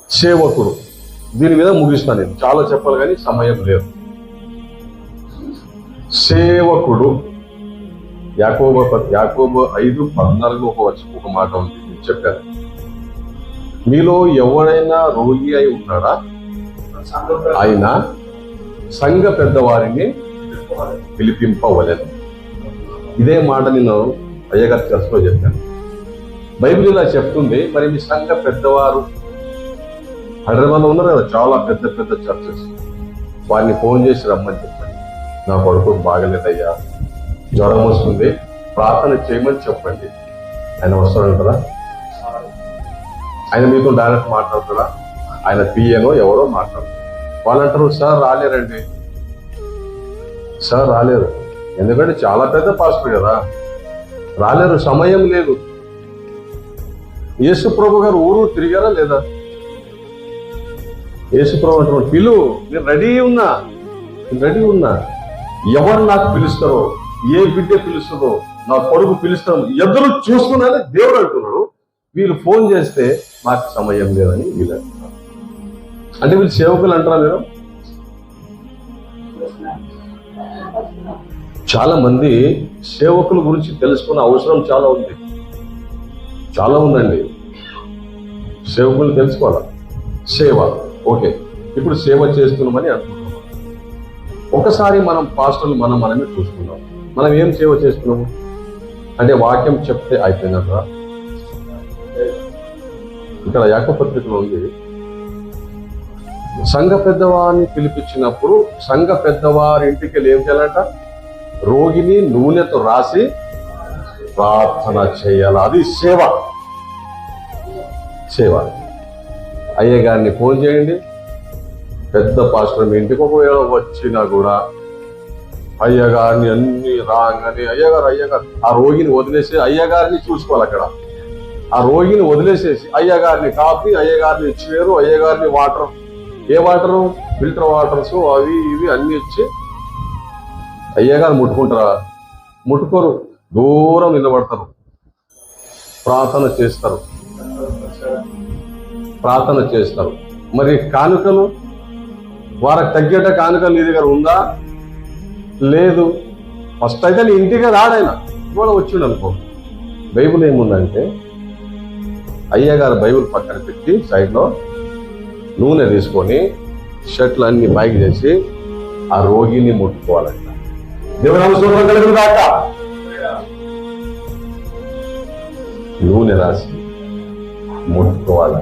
సేవకుడు. దీని మీద ముగిస్తాను. నేను చాలా చెప్పాలి కానీ సమయం లేదు. సేవకుడు యాకోబు 5:14 ఒక మాట ఉంది, నేను చెప్పాను. మీలో ఎవరైనా రోగి అయి ఉన్నాడా, ఆయన సంఘ పెద్దవారిని పిలిపింపవలెను. ఇదే మాట నేను అయ్యగారి చర్చలో చెప్పాను. బైబిల్ ఇలా చెప్తుంది. మరి మీ సంఘ పెద్దవారు హైదరాబాద్లో ఉన్నారు కదా, చాలా పెద్ద పెద్ద చర్చెస్. వారిని ఫోన్ చేసి రమ్మని చెప్పండి. నా కొడుకు బాగలేదయ్యా, జ్వరం వస్తుంది, ప్రార్థన చేయమని చెప్పండి. ఆయన వస్తాడంటారా? ఆయన మీతో డైరెక్ట్ మాట్లాడతాడా? ఆయన పిఏనో ఎవరో మాట్లాడతారు. వాళ్ళు అంటారు, సార్ రాలేరండి, సార్ రాలేరు. ఎందుకంటే చాలా పెద్ద పాస్టర్ కదా, రాలేరు, సమయం లేదు. యేసు ప్రభు గారు ఊరు తిరిగారా లేదా? యేసు ప్రభు అంటున్నాడు, పిలు, నేను రెడీ ఉన్నా. ఎవరు నాకు పిలుస్తారో, ఏ బిడ్డ పిలుస్తుందో, నా కొడుకు పిలుస్తాను, ఎదురు చూస్తున్నారని దేవుడు అంటున్నాడు. వీళ్ళు ఫోన్ చేస్తే మాకు సమయం లేదని వీళ్ళు అంటున్నారు. అంటే వీళ్ళు సేవకులు అంటారా మీరు? చాలా మంది సేవకుల గురించి తెలుసుకున్న అవసరం చాలా ఉందండి. సేవకులు తెలుసుకోవాలా. సేవ ఓకే, ఇప్పుడు సేవ చేస్తున్నామని అంటున్నాం. ఒకసారి మనం పాస్టర్లు మనమే చూసుకున్నాం. మనం ఏం సేవ చేస్తున్నాము అంటే వాక్యం చెప్తే అయిపోయినట్రా. ఇక్కడ యాకోబు పత్రికలో ఉంది, సంఘ పెద్దవారిని పిలిపించినప్పుడు సంఘ పెద్దవారి ఇంటికి వెళ్ళి ఏం చేయాలంట? రోగిని నూనెతో రాసి ప్రార్థన చేయాలి. అది సేవ. అయ్య గారిని ఫోన్ చేయండి. పెద్ద పాస్టర్ మీ ఇంటికి ఒకవేళ వచ్చినా కూడా అయ్యగారిని అన్ని రాగానే అయ్యగారు ఆ రోగిని వదిలేసి అయ్యగారిని చూసుకోవాలి. అక్కడ ఆ రోగిని వదిలేసేసి అయ్యగారిని కాఫీ, అయ్యగారిని చీరు, అయ్యగారిని వాటర్, ఏ వాటరు, ఫిల్టర్ వాటర్స్ అవి ఇవి అన్ని ఇచ్చి అయ్యగారు ముట్టుకుంటారా? ముట్టుకోరు, దూరం నిలబడతారు, ప్రార్థన చేస్తారు. మరి కానుకలు, వారికి తగ్గేట కానుకలు నీ దగ్గర ఉందా? లేదు. ఫస్ట్ అయితే నీ ఇంటికి రాడైనా కూడా వచ్చిండు అనుకో. బైబుల్ ఏముందంటే, అయ్యగారు బైబుల్ పక్కన పెట్టి సైడ్లో నూనె తీసుకొని షర్ట్లు అన్ని బైక్ చేసి ఆ రోగిని ముట్టుకోవాలంట. దేవుని కలుగుదాక నూనె రాసి ముట్టుకోవాలి.